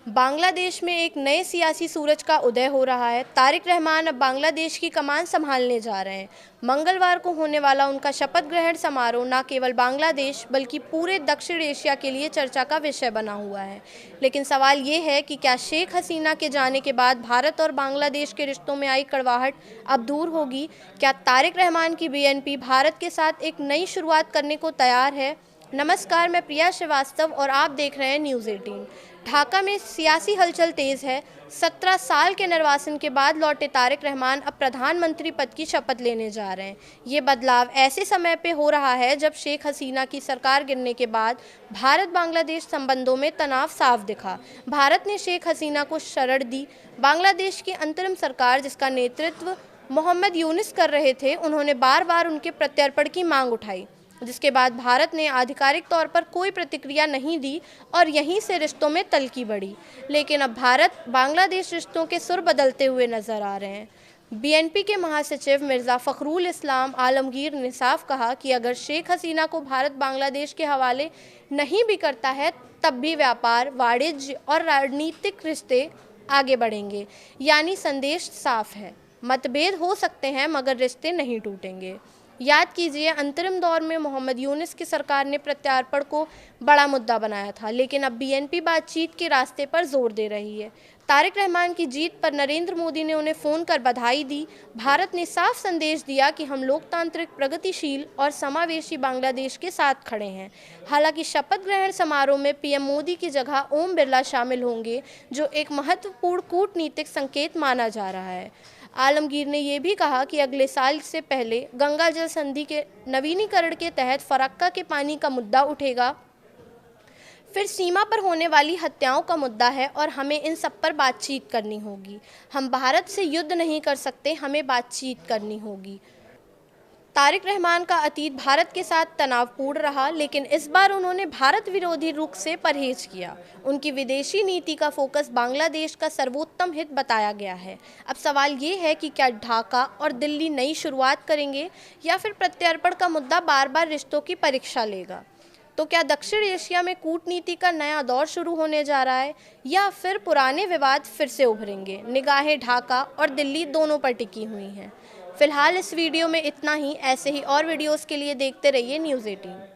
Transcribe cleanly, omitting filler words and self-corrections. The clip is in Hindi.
बांग्लादेश में एक नए सियासी सूरज का उदय हो रहा है। तारिक रहमान अब बांग्लादेश की कमान संभालने जा रहे हैं। मंगलवार को होने वाला उनका शपथ ग्रहण समारोह न केवल बांग्लादेश बल्कि पूरे दक्षिण एशिया के लिए चर्चा का विषय बना हुआ है। लेकिन सवाल ये है कि क्या शेख हसीना के जाने के बाद भारत और बांग्लादेश के रिश्तों में आई कड़वाहट अब दूर होगी? क्या तारिक रहमान की बीएनपी भारत के साथ एक नई शुरुआत करने को तैयार है? नमस्कार, मैं प्रिया श्रीवास्तव और आप देख रहे हैं न्यूज़ 18। ढाका में सियासी हलचल तेज है। 17 साल के निर्वासन के बाद लौटे तारिक रहमान अब प्रधानमंत्री पद की शपथ लेने जा रहे हैं। ये बदलाव ऐसे समय पे हो रहा है जब शेख हसीना की सरकार गिरने के बाद भारत बांग्लादेश संबंधों में तनाव साफ दिखा। भारत ने शेख हसीना को शरण दी। बांग्लादेश की अंतरिम सरकार, जिसका नेतृत्व मोहम्मद यूनिस कर रहे थे, उन्होंने बार बार उनके प्रत्यर्पण की मांग उठाई, जिसके बाद भारत ने आधिकारिक तौर पर कोई प्रतिक्रिया नहीं दी और यहीं से रिश्तों में तल्खी बढ़ी। लेकिन अब भारत बांग्लादेश रिश्तों के सुर बदलते हुए नजर आ रहे हैं। बीएनपी के महासचिव मिर्ज़ा फ़खरुल इस्लाम आलमगीर ने साफ कहा कि अगर शेख हसीना को भारत बांग्लादेश के हवाले नहीं भी करता है, तब भी व्यापार, वाणिज्य और राजनीतिक रिश्ते आगे बढ़ेंगे। यानी संदेश साफ है, मतभेद हो सकते हैं मगर रिश्ते नहीं टूटेंगे। याद कीजिए, अंतरिम दौर में मोहम्मद यूनिस की सरकार ने प्रत्यार्पण को बड़ा मुद्दा बनाया था, लेकिन अब बीएनपी बातचीत के रास्ते पर जोर दे रही है। तारिक रहमान की जीत पर नरेंद्र मोदी ने उन्हें फ़ोन कर बधाई दी। भारत ने साफ संदेश दिया कि हम लोकतांत्रिक, प्रगतिशील और समावेशी बांग्लादेश के साथ खड़े हैं। हालांकि शपथ ग्रहण समारोह में पीएम मोदी की जगह ओम बिरला शामिल होंगे, जो एक महत्वपूर्ण कूटनीतिक संकेत माना जा रहा है। आलमगीर ने यह भी कहा कि अगले साल से पहले गंगा जल संधि के नवीनीकरण के तहत फरक्का के पानी का मुद्दा उठेगा। फिर सीमा पर होने वाली हत्याओं का मुद्दा है और हमें इन सब पर बातचीत करनी होगी। हम भारत से युद्ध नहीं कर सकते, हमें बातचीत करनी होगी। तारिक रहमान का अतीत भारत के साथ तनावपूर्ण रहा, लेकिन इस बार उन्होंने भारत विरोधी रुख से परहेज किया। उनकी विदेशी नीति का फोकस बांग्लादेश का सर्वोत्तम हित बताया गया है। अब सवाल ये है कि क्या ढाका और दिल्ली नई शुरुआत करेंगे या फिर प्रत्यर्पण का मुद्दा बार बार रिश्तों की परीक्षा लेगा? तो क्या दक्षिण एशिया में कूटनीति का नया दौर शुरू होने जा रहा है या फिर पुराने विवाद फिर से उभरेंगे? निगाहें ढाका और दिल्ली दोनों पर टिकी हुई हैं। फिलहाल इस वीडियो में इतना ही। ऐसे ही और वीडियोस के लिए देखते रहिए न्यूज़ 18।